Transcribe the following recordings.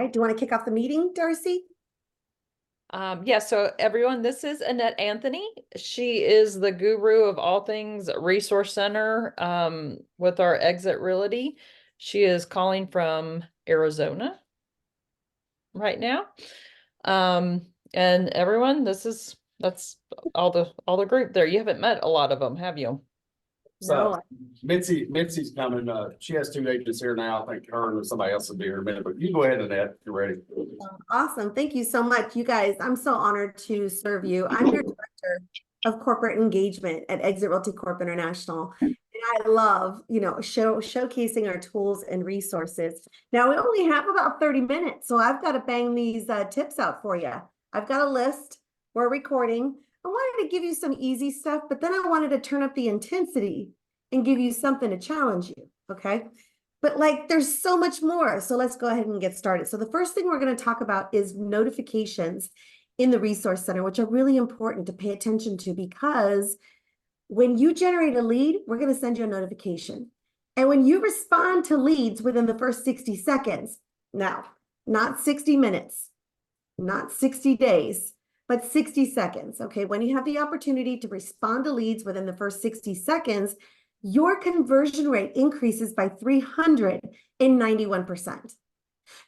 right, do you want to kick off the meeting, Darcy? Yeah, so everyone, this is AnnetteAnthony. She is the guru of all things Resource Center with our Exit Realty. She is calling from Arizona right now. And everyone, that's all the group there. You haven't met a lot of them, have you? No. So Mitzi's coming. She has two agents here now. I think her and somebody else will be here in a minute, but you go ahead, Annette, if you're ready. Awesome. Thank you so much, you guys. I'm so honored to serve you. I'm your director of corporate engagement at Exit Realty Corp International. And I love, showcasing our tools and resources. Now we only have about 30 minutes, so I've got to bang these tips out for you. I've got a list. We're recording. I wanted to give you some easy stuff, but then I wanted to turn up the intensity and give you something to challenge you, okay? But like, there's so much more. So let's go ahead and get started. So the first thing we're going to talk about is notifications in the Resource Center, which are really important to pay attention to, because when you generate a lead, we're going to send you a notification. And when you respond to leads within the first 60 seconds, now, not 60 minutes, not 60 days, but 60 seconds, okay? When you have the opportunity to respond to leads within the first 60 seconds, your conversion rate increases by 391%.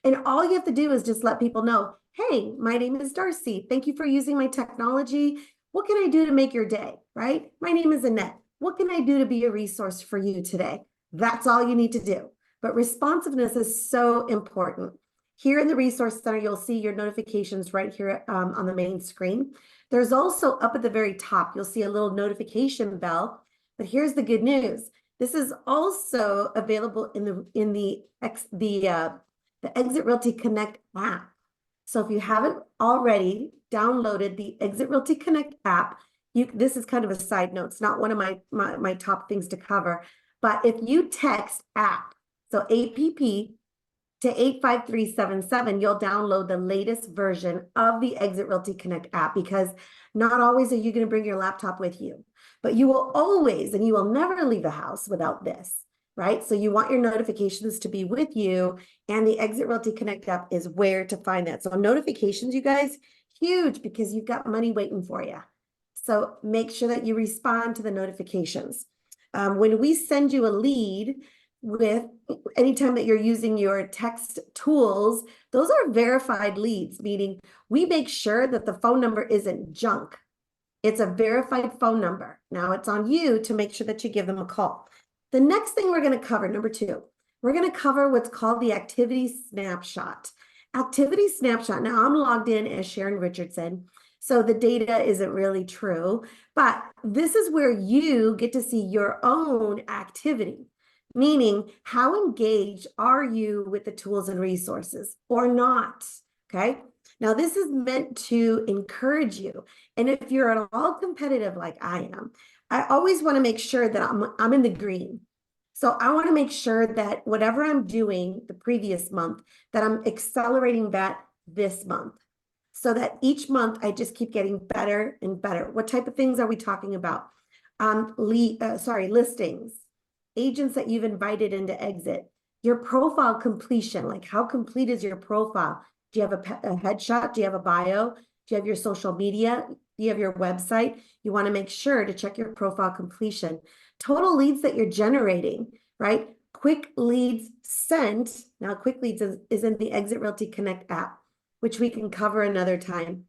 And all you have to do is just let people know, hey, my name is Darcy. Thank you for using my technology. What can I do to make your day, right? My name is Annette. What can I do to be a resource for you today? That's all you need to do. But responsiveness is so important. Here in the Resource Center, you'll see your notifications right here on the main screen. There's also up at the very top, you'll see a little notification bell. But here's the good news. This is also available in the Exit Realty Connect app. So if you haven't already downloaded the Exit Realty Connect app, this is kind of a side note. It's not one of my top things to cover. But if you text app, so APP, to 85377, you'll download the latest version of the Exit Realty Connect app, because not always are you going to bring your laptop with you, but you will always, and you will never leave the house without this, right? So you want your notifications to be with you, and the Exit Realty Connect app is where to find that. So notifications, you guys, huge, because you've got money waiting for you. So make sure that you respond to the notifications. When we send you a lead, with anytime that you're using your text tools, those are verified leads, meaning we make sure that the phone number isn't junk. It's a verified phone number. Now it's on you to make sure that you give them a call. The next thing we're going to cover, number 2, we're going to cover what's called the activity snapshot. Activity snapshot. Now I'm logged in as Sharon Richardson, so the data isn't really true, but this is where you get to see your own activity. Meaning, how engaged are you with the tools and resources or not? Okay. Now, this is meant to encourage you. And if you're at all competitive like I am, I always want to make sure that I'm in the green. So I want to make sure that whatever I'm doing the previous month, that I'm accelerating that this month, so that each month I just keep getting better and better. What type of things are we talking about? Listings. Agents that you've invited into Exit, your profile completion, like how complete is your profile? Do you have a headshot? Do you have a bio? Do you have your social media? Do you have your website? You want to make sure to check your profile completion. Total leads that you're generating, right? Quick leads sent. Now, quick leads is in the Exit Realty Connect app, which we can cover another time.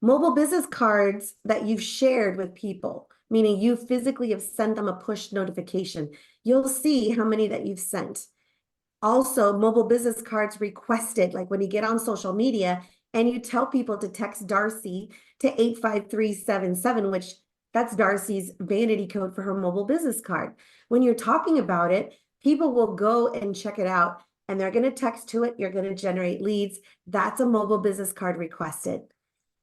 Mobile business cards that you've shared with people, meaning you physically have sent them a push notification. You'll see how many that you've sent. Also, mobile business cards requested, like when you get on social media and you tell people to text Darcy to 85377, which that's Darcy's vanity code for her mobile business card. When you're talking about it, people will go and check it out, and they're going to text to it. You're going to generate leads. That's a mobile business card requested.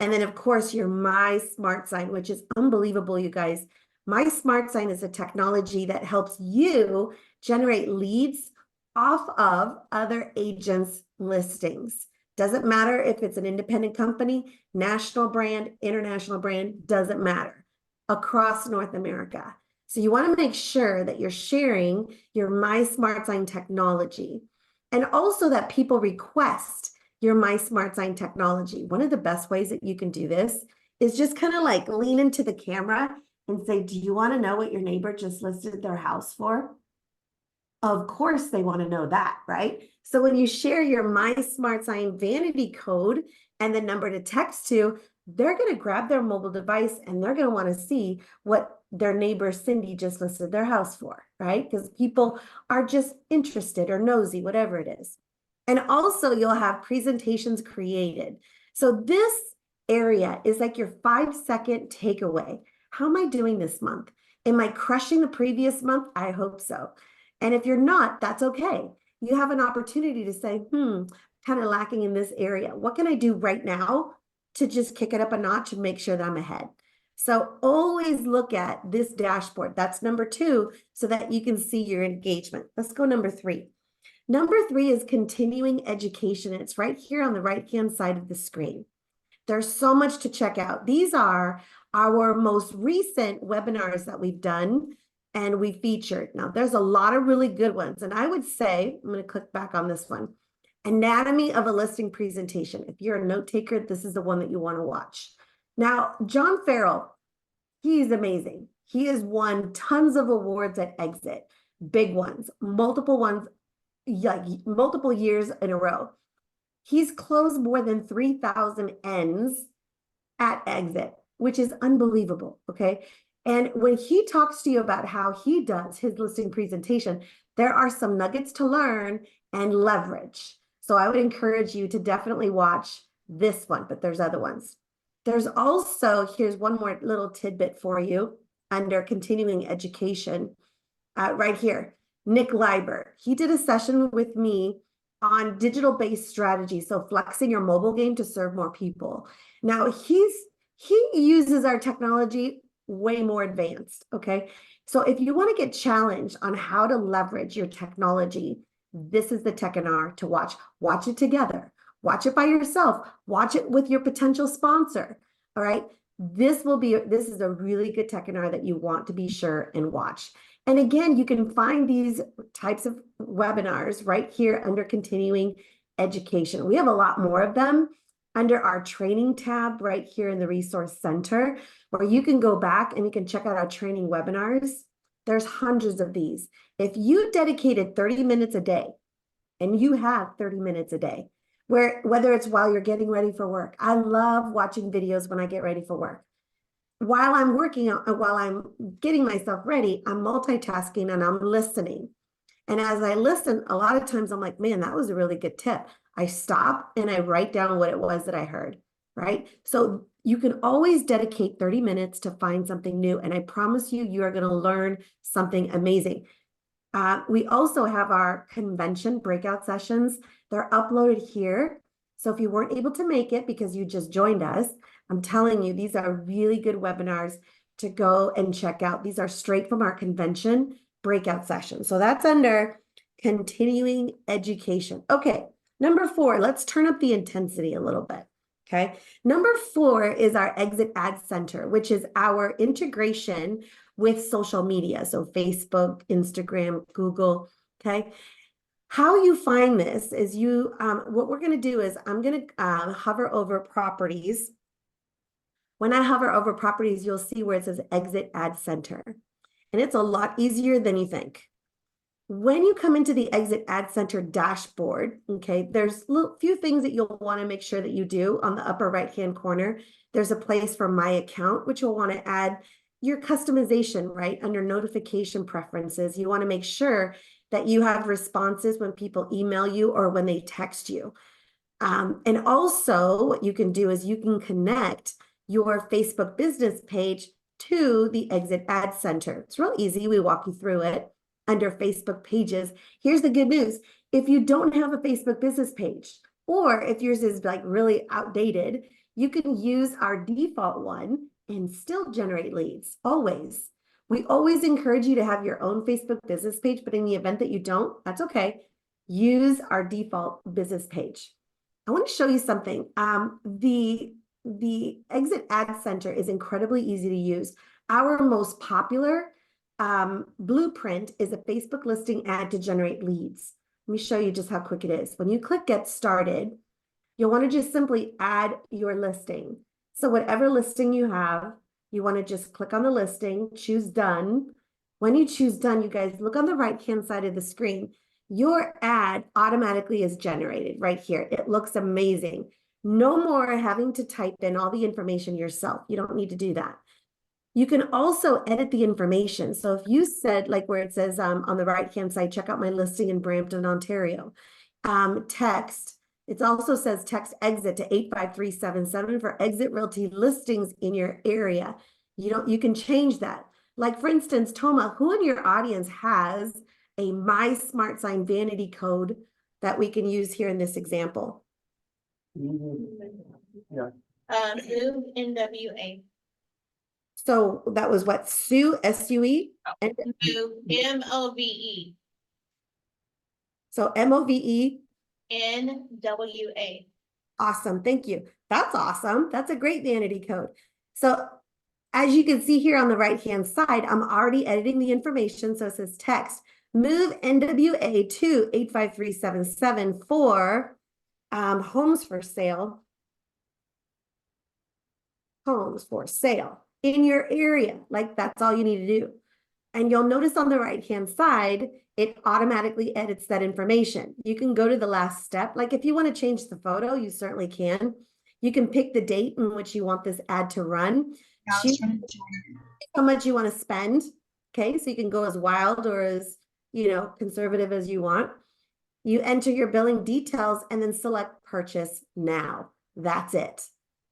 And then, of course, your My Smart Sign, which is unbelievable, you guys. My Smart Sign is a technology that helps you generate leads off of other agents' listings. Doesn't matter if it's an independent company, national brand, international brand, doesn't matter. Across North America. So you want to make sure that you're sharing your My Smart Sign technology. And also that people request your My Smart Sign technology. One of the best ways that you can do this is just kind of like lean into the camera and say, do you want to know what your neighbor just listed their house for? Of course they want to know that, right? So when you share your My Smart Sign vanity code and the number to text to, they're going to grab their mobile device and they're going to want to see what their neighbor Cindy just listed their house for, right? Because people are just interested or nosy, whatever it is. And also you'll have presentations created. So this area is like your 5-second takeaway. How am I doing this month? Am I crushing the previous month? I hope so. And if you're not, that's okay. You have an opportunity to say, kind of lacking in this area. What can I do right now to just kick it up a notch and make sure that I'm ahead? So always look at this dashboard. That's number 2, so that you can see your engagement. Let's go number 3. Number 3 is continuing education. It's right here on the right-hand side of the screen. There's so much to check out. These are our most recent webinars that we've done and we featured. Now, there's a lot of really good ones. And I would say, I'm going to click back on this one, Anatomy of a Listing Presentation. If you're a note taker, this is the one that you want to watch. Now, John Farrell, he's amazing. He has won tons of awards at Exit, big ones, multiple years in a row. He's closed more than 3,000 ends at Exit, which is unbelievable, okay? And when he talks to you about how he does his listing presentation, there are some nuggets to learn and leverage. So I would encourage you to definitely watch this one, but there's other ones. There's also, here's one more little tidbit for you under continuing education, right here, Nick Leiber. He did a session with me on digital-based strategy, so flexing your mobile game to serve more people. Now, he uses our technology way more advanced, okay? So if you want to get challenged on how to leverage your technology, this is the Techinar to watch. Watch it together. Watch it by yourself. Watch it with your potential sponsor, all right? This is a really good Techinar that you want to be sure and watch. And again, you can find these types of webinars right here under continuing education. We have a lot more of them under our training tab right here in the resource center, where you can go back and you can check out our training webinars. There's hundreds of these. If you dedicated 30 minutes a day, and you have 30 minutes a day, whether it's while you're getting ready for work, I love watching videos when I get ready for work. While I'm while I'm getting myself ready, I'm multitasking and I'm listening. And as I listen, a lot of times I'm like, man, that was a really good tip. I stop and I write down what it was that I heard, right? So you can always dedicate 30 minutes to find something new. And I promise you, you are going to learn something amazing. We also have our convention breakout sessions. They're uploaded here. So if you weren't able to make it because you just joined us, I'm telling you, these are really good webinars to go and check out. These are straight from our convention breakout session. So that's under continuing education. Okay, number 4, let's turn up the intensity a little bit. Okay, number 4 is our Exit Ad Center, which is our integration with social media. So Facebook, Instagram, Google, okay? How you find this is what we're gonna do is I'm gonna hover over properties. When I hover over properties, you'll see where it says Exit Ad Center. And it's a lot easier than you think. When you come into the Exit Ad Center dashboard, okay, there's a few things that you'll want to make sure that you do. On the upper right-hand corner, there's a place for My Account, which you'll want to add your customization, right? Under notification preferences, you want to make sure that you have responses when people email you or when they text you. And also what you can do is you can connect your Facebook business page to the Exit Ad Center. It's real easy. We walk you through it under Facebook pages. Here's the good news. If you don't have a Facebook business page, or if yours is like really outdated, you can use our default one and still generate leads, always. We always encourage you to have your own Facebook business page, but in the event that you don't, that's okay. Use our default business page. I want to show you something. The Exit Ad Center is incredibly easy to use. Our most popular blueprint is a Facebook listing ad to generate leads. Let me show you just how quick it is. When you click get started, you'll want to just simply add your listing. So whatever listing you have, you want to just click on the listing, choose done. When you choose done, you guys look on the right-hand side of the screen. Your ad automatically is generated right here. It looks amazing. No more having to type in all the information yourself. You don't need to do that. You can also edit the information. So if you said, like where it says on the right-hand side, check out my listing in Brampton, Ontario, text, it also says text exit to 85377 for exit realty listings in your area. You can change that. Like for instance, Toma, who in your audience has a My Smart Sign vanity code that we can use here in this example? Yeah. Move NWA. So that was what, Sue, S-U-E? And Move MOVE so M-O-V-E. NWA. Awesome. Thank you. That's awesome. That's a great vanity code. So as you can see here on the right-hand side, I'm already editing the information. So it says text, move NWA to 85377 for homes for sale. Homes for sale in your area. Like that's all you need to do. And you'll notice on the right-hand side, it automatically edits that information. You can go to the last step. Like if you want to change the photo, you certainly can. You can pick the date in which you want this ad to run. Choose how much you want to spend. Okay, so you can go as wild or as, conservative as you want. You enter your billing details and then select purchase now. That's it.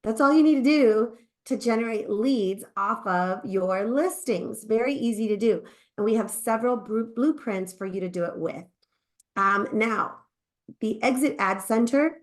That's all you need to do to generate leads off of your listings. Very easy to do. And we have several blueprints for you to do it with. Now, the Exit Ad Center,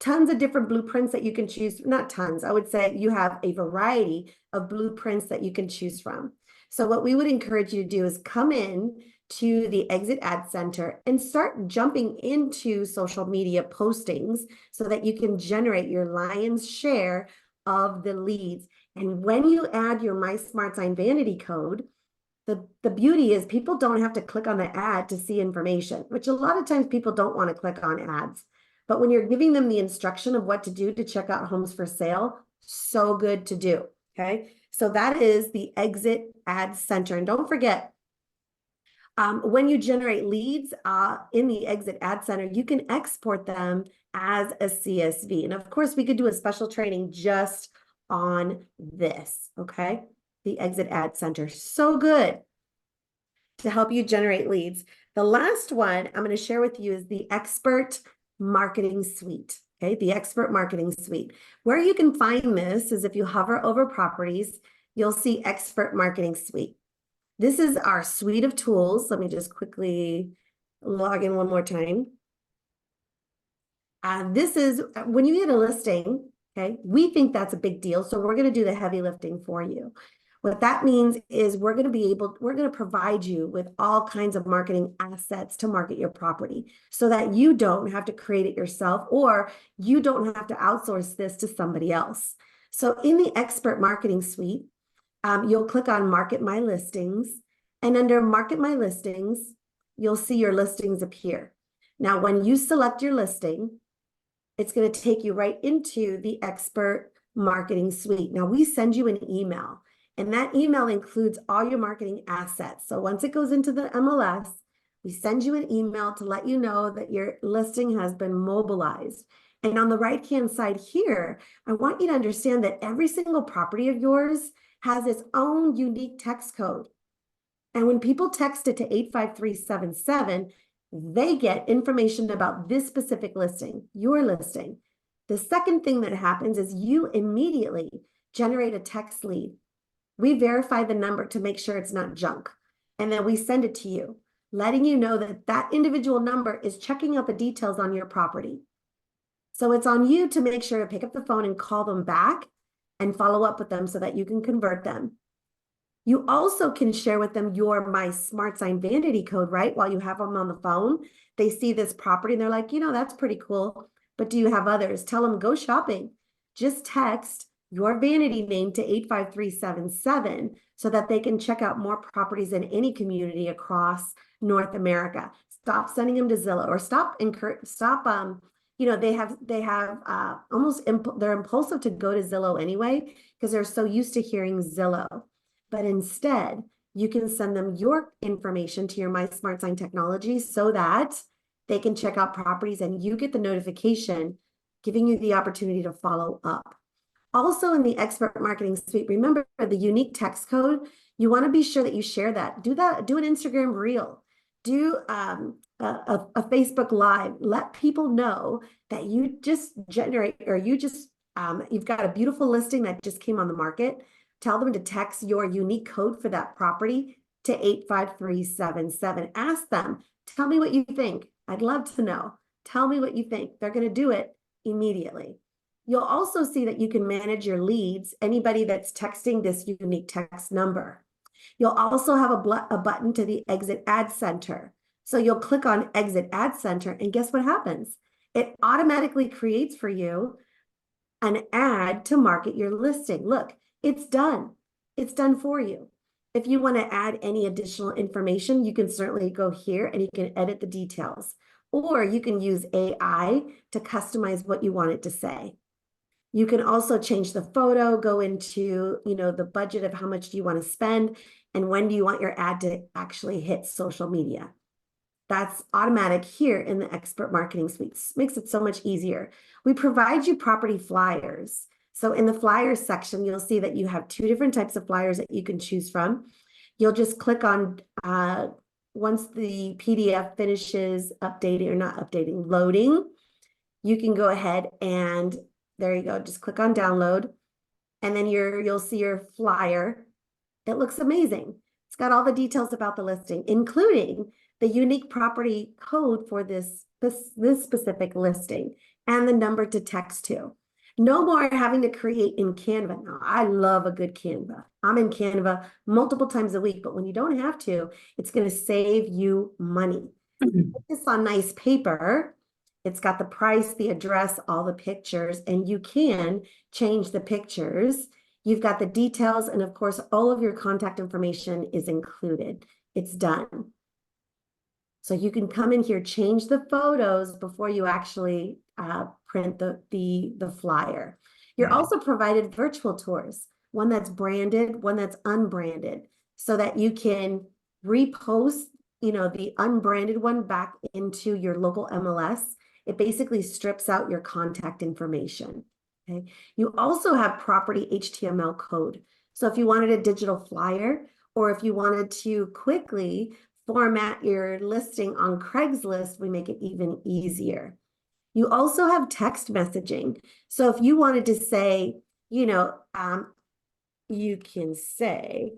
tons of different blueprints that you can choose. Not tons, I would say you have a variety of blueprints that you can choose from. So what we would encourage you to do is come in to the Exit Ad Center and start jumping into social media postings so that you can generate your lion's share of the leads. And when you add your My Smart Sign vanity code, the beauty is people don't have to click on the ad to see information, which a lot of times people don't want to click on ads. But when you're giving them the instruction of what to do to check out homes for sale, so good to do, okay? So that is the Exit Ad Center. And don't forget, when you generate leads in the Exit Ad Center, you can export them as a CSV. And of course, we could do a special training just on this, okay? The Exit Ad Center, so good to help you generate leads. The last one I'm going to share with you is the Expert Marketing Suite, okay? The Expert Marketing Suite. Where you can find this is if you hover over properties, you'll see Expert Marketing Suite. This is our suite of tools. Let me just quickly log in one more time. This is when you get a listing, okay? We think that's a big deal, so we're going to do the heavy lifting for you. What that means is we're going to provide you with all kinds of marketing assets to market your property so that you don't have to create it yourself or you don't have to outsource this to somebody else. So in the Expert Marketing Suite, you'll click on Market My Listings, and under Market My Listings, you'll see your listings appear. Now, when you select your listing, it's going to take you right into the Expert Marketing Suite. Now, we send you an email, and that email includes all your marketing assets. So once it goes into the MLS, we send you an email to let you know that your listing has been mobilized. And on the right-hand side here, I want you to understand that every single property of yours has its own unique text code. And when people text it to 85377, they get information about this specific listing, your listing. The second thing that happens is you immediately generate a text lead. We verify the number to make sure it's not junk. And then we send it to you, letting you know that that individual number is checking out the details on your property. So it's on you to make sure to pick up the phone and call them back and follow up with them so that you can convert them. You also can share with them your My Smart Sign vanity code, right? While you have them on the phone, they see this property and they're like, that's pretty cool, but do you have others? Tell them, go shopping. Just text your vanity name to 85377 so that they can check out more properties in any community across North America. Stop sending them to Zillow, or stop they have they're impulsive to go to Zillow anyway because they're so used to hearing Zillow. But instead, you can send them your information to your My Smart Sign technology so that they can check out properties and you get the notification giving you the opportunity to follow up. Also in the expert marketing suite, remember the unique text code. You want to be sure that you share that. Do an Instagram reel. Do a Facebook Live. Let people know that you just generate, or you've got a beautiful listing that just came on the market. Tell them to text your unique code for that property to 85377. Ask them, tell me what you think. I'd love to know. Tell me what you think. They're going to do it immediately. You'll also see that you can manage your leads, anybody that's texting this unique text number. You'll also have a button to the Exit Ad Center. So you'll click on Exit Ad Center, and guess what happens? It automatically creates for you an ad to market your listing. Look, it's done. It's done for you. If you want to add any additional information, you can certainly go here and you can edit the details. Or you can use AI to customize what you want it to say. You can also change the photo, go into, the budget of how much do you want to spend, and when do you want your ad to actually hit social media. That's automatic here in the Expert Marketing Suite. Makes it so much easier. We provide you property flyers. So in the flyers section, you'll see that you have 2 different types of flyers that you can choose from. You'll just click on, once the PDF finishes updating, or not updating, loading, you can go ahead and there you go. Just click on download, and then you'll see your flyer. It looks amazing. It's got all the details about the listing, including the unique property code for this specific listing and the number to text to. No more having to create in Canva. Now, I love a good Canva. I'm in Canva multiple times a week, but when you don't have to, it's going to save you money. Put this on nice paper. It's got the price, the address, all the pictures, and you can change the pictures. You've got the details, and of course, all of your contact information is included. It's done. So you can come in here, change the photos before you actually print the flyer. You're also provided virtual tours, one that's branded, one that's unbranded, so that you can repost, the unbranded one back into your local MLS. It basically strips out your contact information. Okay. You also have property HTML code. So if you wanted a digital flyer, or if you wanted to quickly format your listing on Craigslist, we make it even easier. You also have text messaging. So if you wanted to say, you can say,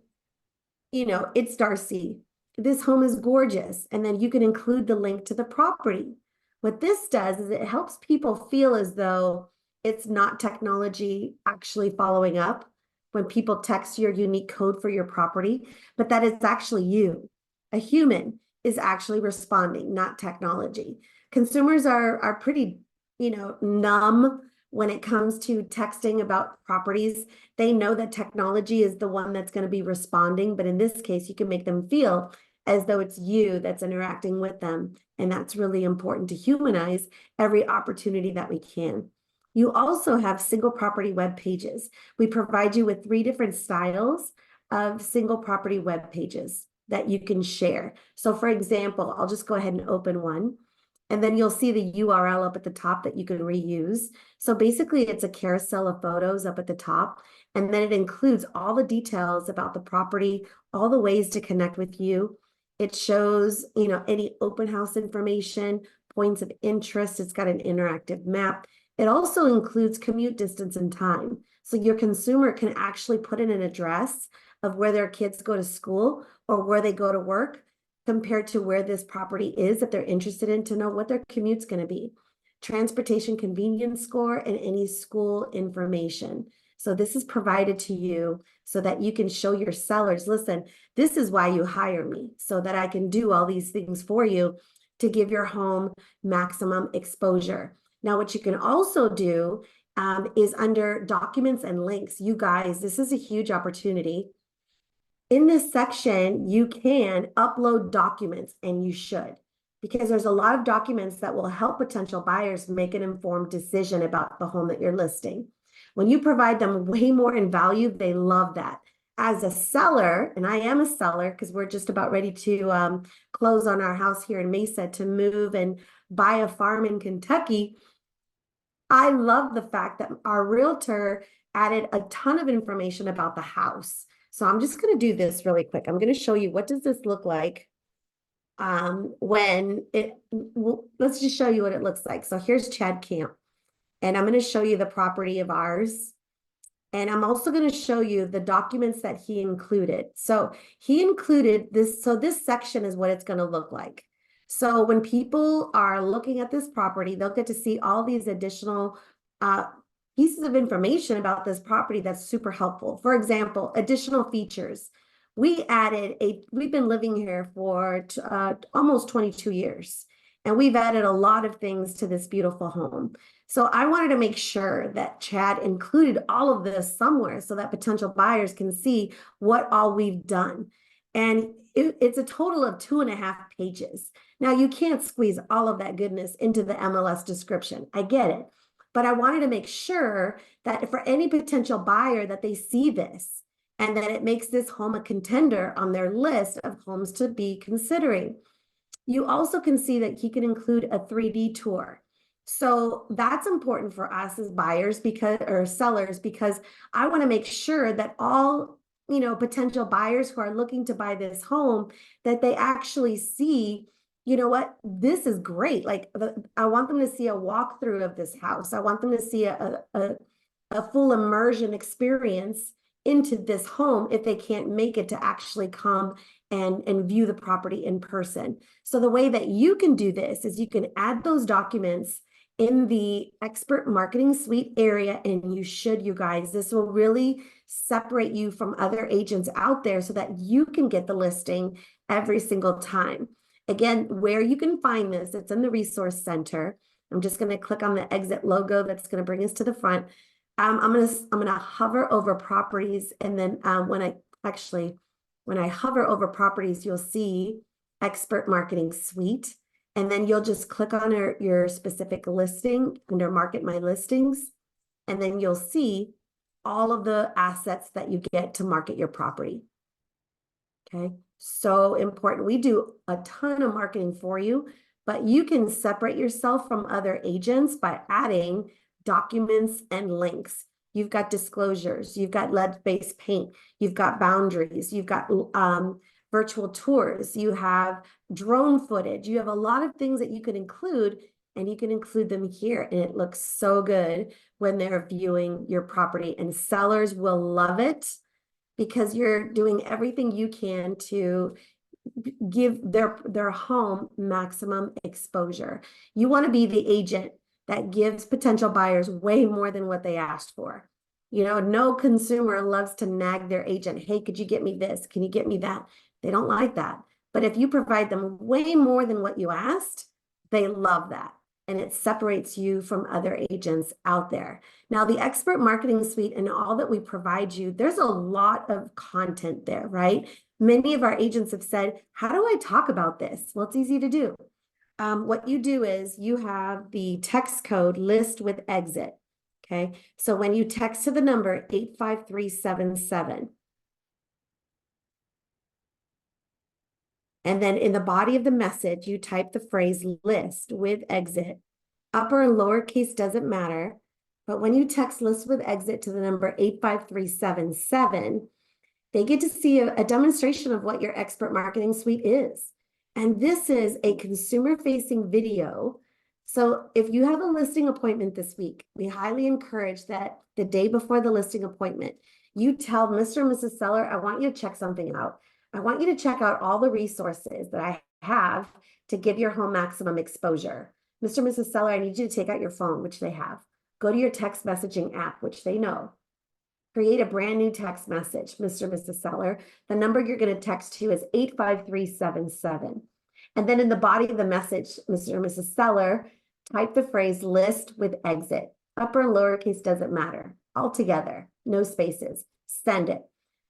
it's Darcy. This home is gorgeous. And then you can include the link to the property. What this does is it helps people feel as though it's not technology actually following up when people text your unique code for your property, but that it's actually you. A human is actually responding, not technology. Consumers are pretty, numb when it comes to texting about properties. They know that technology is the one that's going to be responding, but in this case, you can make them feel as though it's you that's interacting with them. And that's really important to humanize every opportunity that we can. You also have single property web pages. We provide you with 3 different styles of single property web pages that you can share. So for example, I'll just go ahead and open one, and then you'll see the URL up at the top that you can reuse. So basically it's a carousel of photos up at the top, and then it includes all the details about the property, all the ways to connect with you. It shows, any open house information, points of interest. It's got an interactive map. It also includes commute distance and time. So your consumer can actually put in an address of where their kids go to school or where they go to work compared to where this property is that they're interested in, to know what their commute's going to be. Transportation convenience score and any school information. So this is provided to you so that you can show your sellers, listen, this is why you hire me, so that I can do all these things for you to give your home maximum exposure. Now, what you can also do is under documents and links. You guys, this is a huge opportunity. In this section, you can upload documents, and you should, because there's a lot of documents that will help potential buyers make an informed decision about the home that you're listing. When you provide them way more in value, they love that. As a seller, and I am a seller because we're just about ready to close on our house here in Mesa to move and buy a farm in Kentucky. I love the fact that our realtor added a ton of information about the house. So I'm just going to do this really quick. I'm going to show you what does this look like when it, let's just show you what it looks like. So here's Chad Camp, and I'm going to show you the property of ours. And I'm also going to show you the documents that he included. So he included this. So this section is what it's going to look like. So when people are looking at this property, they'll get to see all these additional pieces of information about this property that's super helpful. For example, additional features. We've been living here for almost 22 years, and we've added a lot of things to this beautiful home. So I wanted to make sure that Chad included all of this somewhere so that potential buyers can see what all we've done. And it's a total of 2.5 pages. Now, you can't squeeze all of that goodness into the MLS description. I get it. But I wanted to make sure that for any potential buyer that they see this and that it makes this home a contender on their list of homes to be considering. You also can see that he can include a 3D tour. So that's important for us as buyers or sellers, because I want to make sure that all, potential buyers who are looking to buy this home, that they actually see, you know what, this is great. Like I want them to see a walkthrough of this house. I want them to see a full immersion experience into this home if they can't make it to actually come and view the property in person. So the way that you can do this is you can add those documents in the expert marketing suite area, and you guys, this will really separate you from other agents out there so that you can get the listing every single time. Again, where you can find this, it's in the resource center. I'm just going to click on the exit logo that's going to bring us to the front. I'm gonna hover over properties, and then when I hover over properties, you'll see expert marketing suite, and then you'll just click on your specific listing under market my listings, and then you'll see all of the assets that you get to market your property. Okay, so important. We do a ton of marketing for you, but you can separate yourself from other agents by adding documents and links. You've got disclosures, you've got lead-based paint, you've got boundaries, you've got virtual tours, you have drone footage, you have a lot of things that you can include, and you can include them here, and it looks so good when they're viewing your property, and sellers will love it because you're doing everything you can to give their home maximum exposure. You want to be the agent that gives potential buyers way more than what they asked for. No consumer loves to nag their agent. Hey, could you get me this? Can you get me that? They don't like that. But if you provide them way more than what you asked, they love that. And it separates you from other agents out there. Now, the expert marketing suite and all that we provide you, there's a lot of content there, right? Many of our agents have said, how do I talk about this? Well, it's easy to do. What you do is you have the text code list with exit. Okay. So when you text to the number 85377, and then in the body of the message, you type the phrase list with exit. Upper and lowercase doesn't matter. But when you text list with exit to the number 85377, they get to see a demonstration of what your expert marketing suite is. And this is a consumer-facing video. So if you have a listing appointment this week, we highly encourage that the day before the listing appointment, you tell Mr. and Mrs. Seller, I want you to check something out. I want you to check out all the resources that I have to give your home maximum exposure. Mr. and Mrs. Seller, I need you to take out your phone, which they have. Go to your text messaging app, which they know. Create a brand new text message, Mr. and Mrs. Seller. The number you're going to text to is 85377. And then in the body of the message, Mr. and Mrs. Seller, type the phrase list with exit. upper and lowercase doesn't matter, all together, no spaces, send it.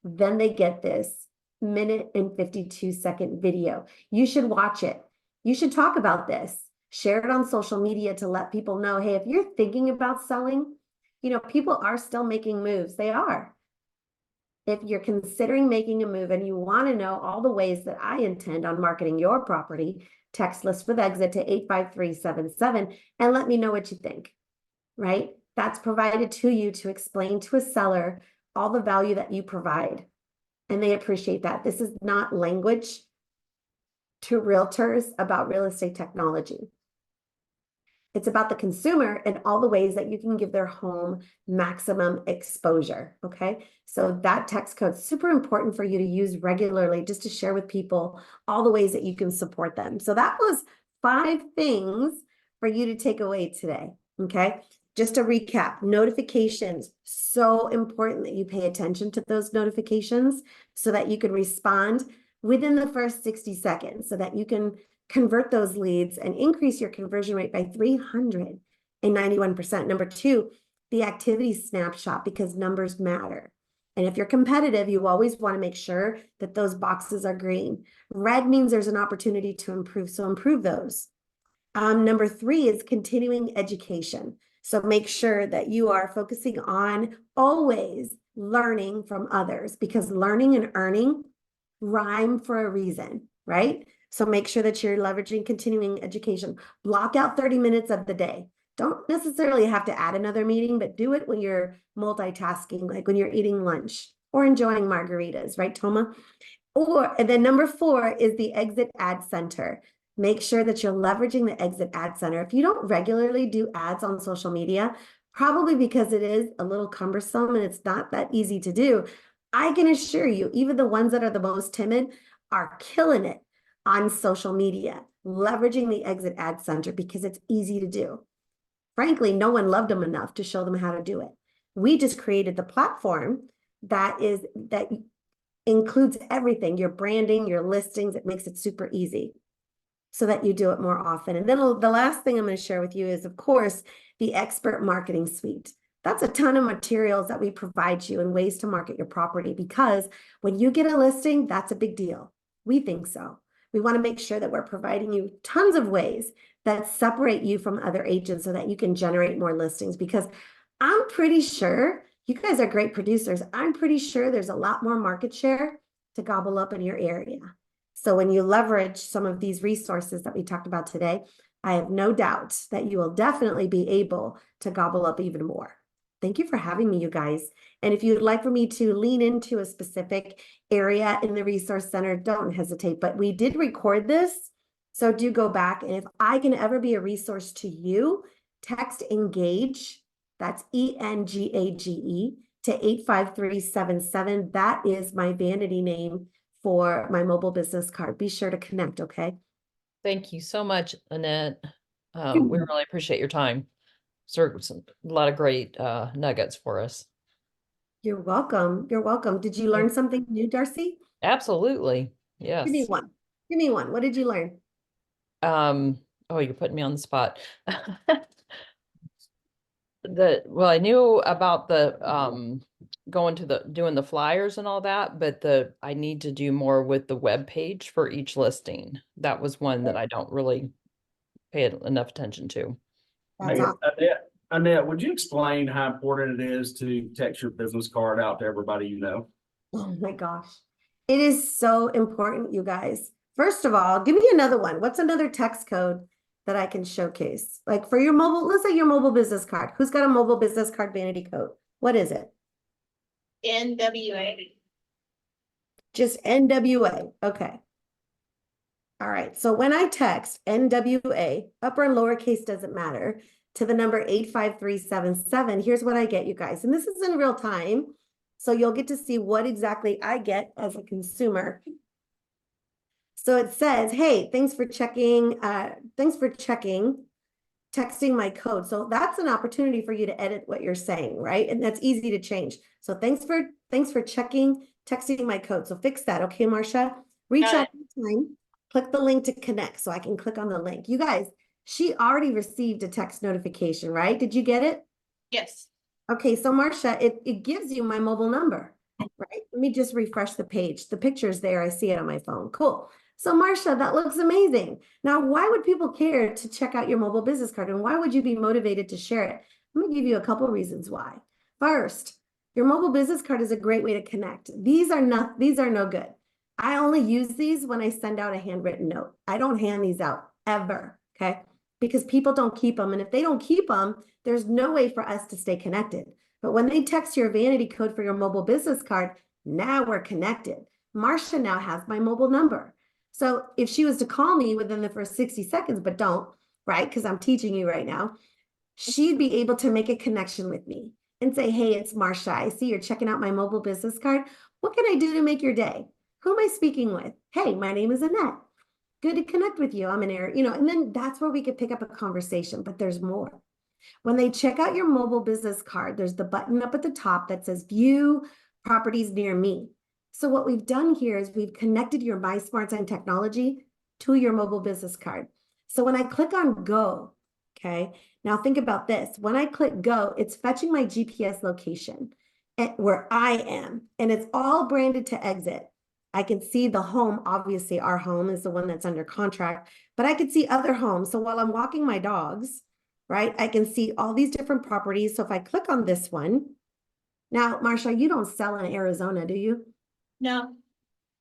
Then they get this minute and 52-second video. You should watch it. You should talk about this. Share it on social media to let people know, hey, if you're thinking about selling, people are still making moves. They are. If you're considering making a move and you want to know all the ways that I intend on marketing your property, text list with exit to 85377 and let me know what you think, right? That's provided to you to explain to a seller all the value that you provide. And they appreciate that. This is not language to realtors about real estate technology. It's about the consumer and all the ways that you can give their home maximum exposure, okay? So that text code is super important for you to use regularly just to share with people all the ways that you can support them. So that was 5 things for you to take away today, okay? Just to recap, notifications, so important that you pay attention to those notifications so that you can respond within the first 60 seconds so that you can convert those leads and increase your conversion rate by 391%. Number 2, the activity snapshot, because numbers matter. And if you're competitive, you always want to make sure that those boxes are green. Red means there's an opportunity to improve, so improve those. Number 3 is continuing education. So make sure that you are focusing on always learning from others, because learning and earning rhyme for a reason, right? So make sure that you're leveraging continuing education. Block out 30 minutes of the day. Don't necessarily have to add another meeting, but do it when you're multitasking, like when you're eating lunch or enjoying margaritas, right, Toma? And then number 4 is the Exit Ad Center. Make sure that you're leveraging the Exit Ad Center. If you don't regularly do ads on social media, probably because it is a little cumbersome and it's not that easy to do, I can assure you, even the ones that are the most timid are killing it on social media, leveraging the Exit Ad Center because it's easy to do. Frankly, no one loved them enough to show them how to do it. We just created the platform that includes everything, your branding, your listings. It makes it super easy so that you do it more often. And then the last thing I'm going to share with you is, of course, the Expert Marketing Suite. That's a ton of materials that we provide you and ways to market your property, because when you get a listing, that's a big deal. We think so. We want to make sure that we're providing you tons of ways that separate you from other agents so that you can generate more listings, because I'm pretty sure you guys are great producers. I'm pretty sure there's a lot more market share to gobble up in your area. So when you leverage some of these resources that we talked about today, I have no doubt that you will definitely be able to gobble up even more. Thank you for having me, you guys. And if you'd like for me to lean into a specific area in the Resource Center, don't hesitate. But we did record this, so do go back. And if I can ever be a resource to you, text ENGAGE, that's ENGAGE, to 85377. That is my vanity name for my mobile business card. Be sure to connect, okay? Thank you so much, Annette. We really appreciate your time. A lot of great nuggets for us. You're welcome. You're welcome. Did you learn something new, Darcy? Absolutely. Yes. Give me one. Give me one. What did you learn? Oh, you're putting me on the spot. Well, I knew about the doing the flyers and all that, but I need to do more with the web page for each listing. That was one that I don't really pay enough attention to. That's Hey, awesome. Annette, would you explain how important it is to text your business card out to everybody you know? Oh my gosh. It is so important, you guys. First of all, give me another one. What's another text code that I can showcase? Like for your mobile, let's say your mobile business card. Who's got a mobile business card vanity code? What is it? NWA. Just NWA. Okay. All right. So when I text NWA, upper and lowercase doesn't matter, to the number 85377, here's what I get, you guys. And this is in real time. So you'll get to see what exactly I get as a consumer. So it says, hey, thanks for checking, texting my code. So that's an opportunity for you to edit what you're saying, right? And that's easy to change. So thanks for texting my code. So fix that. Okay, Marcia, reach out anytime, click the link to connect so I can click on the link. You guys, she already received a text notification, right? Did you get it? Yes. Okay, so Marcia, it gives you my mobile number, right? Let me just refresh the page. The picture's there. I see it on my phone. Cool. So Marcia, that looks amazing. Now, why would people care to check out your mobile business card, and why would you be motivated to share it? Let me give you a couple reasons why. First, your mobile business card is a great way to connect. These are no good. I only use these when I send out a handwritten note. I don't hand these out ever, okay? Because people don't keep them. And if they don't keep them, there's no way for us to stay connected. But when they text your vanity code for your mobile business card, now we're connected. Marcia now has my mobile number. So if she was to call me within the first 60 seconds, but don't, right? Because I'm teaching you right now, she'd be able to make a connection with me and say, hey, it's Marcia. I see you're checking out my mobile business card. What can I do to make your day? Who am I speaking with? Hey, my name is Annette. Good to connect with you. I'm an error, and then that's where we could pick up a conversation, but there's more. When they check out your mobile business card, there's the button up at the top that says view properties near me. So what we've done here is we've connected your My Smart Sign technology to your mobile business card. So when I click on go, okay, now think about this. When I click go, it's fetching my GPS location at where I am, and it's all branded to exit. I can see the home. Obviously, our home is the one that's under contract, but I could see other homes. So while I'm walking my dogs, right, I can see all these different properties. So if I click on this one, now, Marcia, you don't sell in Arizona, do you? No.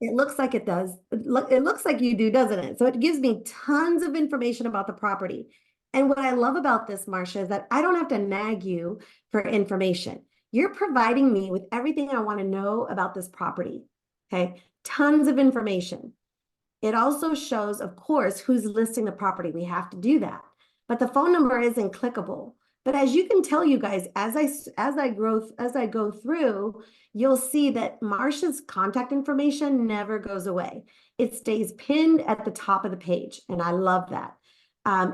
It looks like it does. It looks like you do, doesn't it? So it gives me tons of information about the property. And what I love about this, Marcia, is that I don't have to nag you for information. You're providing me with everything I want to know about this property. Okay, tons of information. It also shows, of course, who's listing the property. We have to do that. But the phone number isn't clickable. But as you can tell, you guys, as I go through, you'll see that Marcia's contact information never goes away. It stays pinned at the top of the page, and I love that.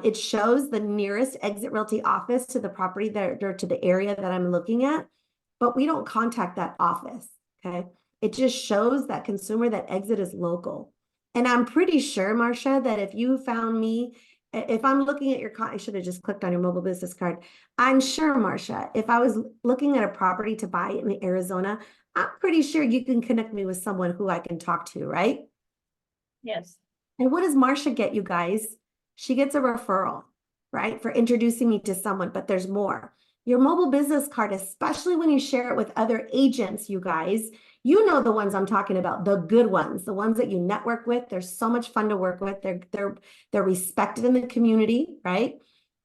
It shows the nearest Exit Realty office to the property or to the area that I'm looking at, but we don't contact that office, okay? It just shows that consumer that Exit is local. And I'm pretty sure, Marcia, that if you found me, if I'm looking at your, I should have just clicked on your mobile business card. I'm sure, Marcia, if I was looking at a property to buy in Arizona, I'm pretty sure you can connect me with someone who I can talk to, right? Yes. And what does Marcia get, you guys? She gets a referral, right, for introducing me to someone, but there's more. Your mobile business card, especially when you share it with other agents, you guys, you know the ones I'm talking about, the good ones, the ones that you network with. They're so much fun to work with. They're respected in the community, right?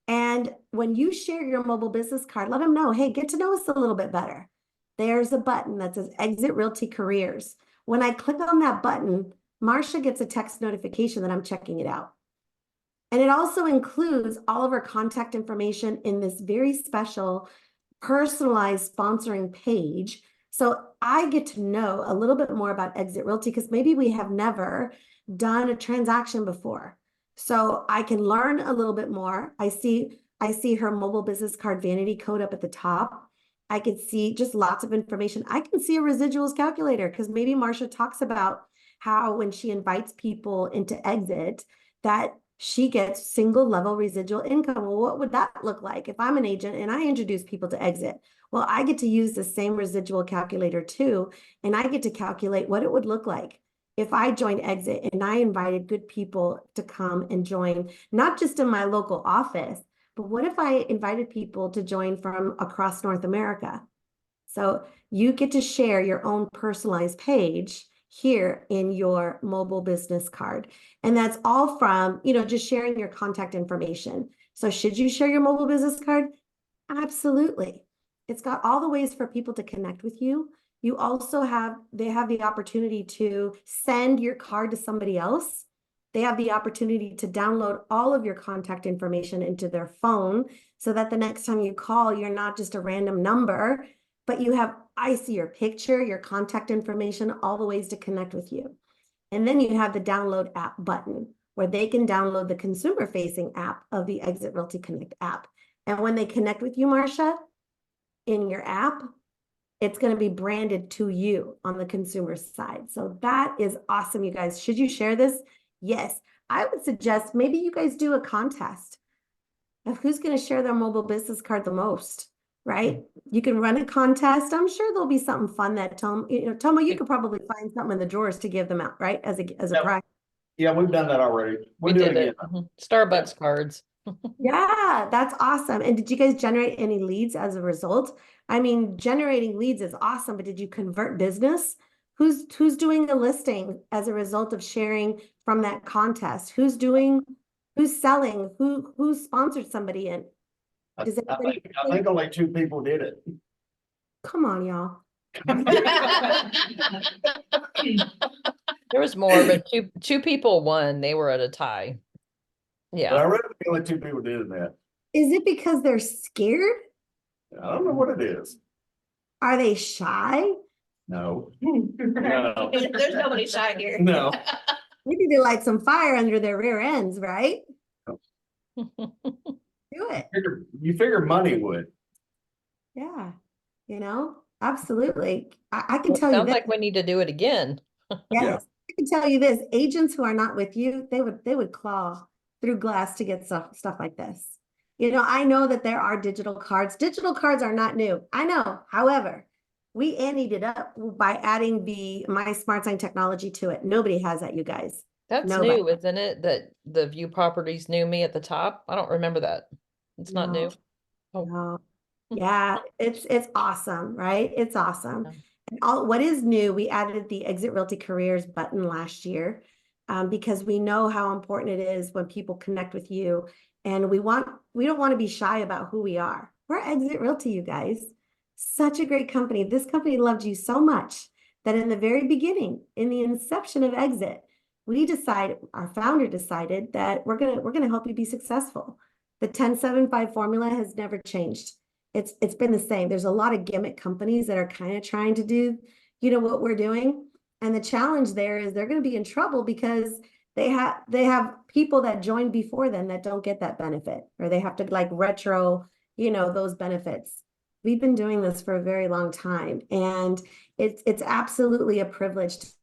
And when you share your mobile business card, let them know, hey, get to know us a little bit better. There's a button that says Exit Realty Careers. When I click on that button, Marcia gets a text notification that I'm checking it out. And it also includes all of her contact information in this very special personalized sponsoring page. So I get to know a little bit more about Exit Realty because maybe we have never done a transaction before. So I can learn a little bit more. I see her mobile business card vanity code up at the top. I could see just lots of information. I can see a residuals calculator because maybe Marcia talks about how when she invites people into Exit that she gets single level residual income. Well, what would that look like if I'm an agent and I introduce people to Exit? Well, I get to use the same residual calculator too, and I get to calculate what it would look like if I joined Exit and I invited good people to come and join, not just in my local office, but what if I invited people to join from across North America? So you get to share your own personalized page here in your mobile business card. And that's all from, just sharing your contact information. So should you share your mobile business card? Absolutely. It's got all the ways for people to connect with you. You also they have the opportunity to send your card to somebody else. They have the opportunity to download all of your contact information into their phone so that the next time you call, you're not just a random number, but I see your picture, your contact information, all the ways to connect with you. And then you have the download app button where they can download the consumer facing app of the Exit Realty Connect app. And when they connect with you, Marcia, in your app, it's going to be branded to you on the consumer side. So that is awesome, you guys. Should you share this? Yes. I would suggest maybe you guys do a contest of who's going to share their mobile business card the most. right? You can run a contest. I'm sure there'll be something fun that Tomo, you could probably find something in the drawers to give them out, right? As a Yep. prize. Yeah, we've done that already. We We'll do it did again. it. Starbucks cards. Yeah, that's awesome. And did you guys generate any leads as a result? I mean, generating leads is awesome, but did you convert business? Who's doing a listing as a result of sharing from that contest? Who's selling? Who's sponsored somebody in? Does anybody I think only 2 people did it. come on, y'all? There was more, but two people won. They were at a tie. But Yeah. I reckon only 2 people did that. Is it because they're scared? I don't know what it is. Are they shy? No. No. There's nobody shy here. No. We need to light some fire under their rear ends, right? Do it. You figure money would. Yeah. Absolutely. I can Well, tell you sounds this. like we need to do it again. Yes, I can tell you this, agents who are not with you, they would claw through glass to get stuff like this. I know that there are digital cards. Digital cards are not new. I know. However, we anteed it up by adding the My Smart Sign technology to it. Nobody has that, you guys. That's Nobody. new, isn't it? That the view properties knew me at the top. I don't remember that. It's not new. Oh. No. Yeah, it's awesome, right? It's awesome. Yeah. And what is new, we added the Exit Realty Careers button last year, because we know how important it is when people connect with you, and we don't want to be shy about who we are. We're Exit Realty, you guys. Such a great company. This company loved you so much that in the very beginning, in the inception of Exit, our founder decided that we're gonna help you be successful. The 10-7-5 formula has never changed. It's been the same. There's a lot of gimmick companies that are kind of trying to do, what we're doing. And the challenge there is they're going to be in trouble because they have people that joined before them that don't get that benefit, or they have to like retro, those benefits. We've been doing this for a very long time, and it's absolutely a privilege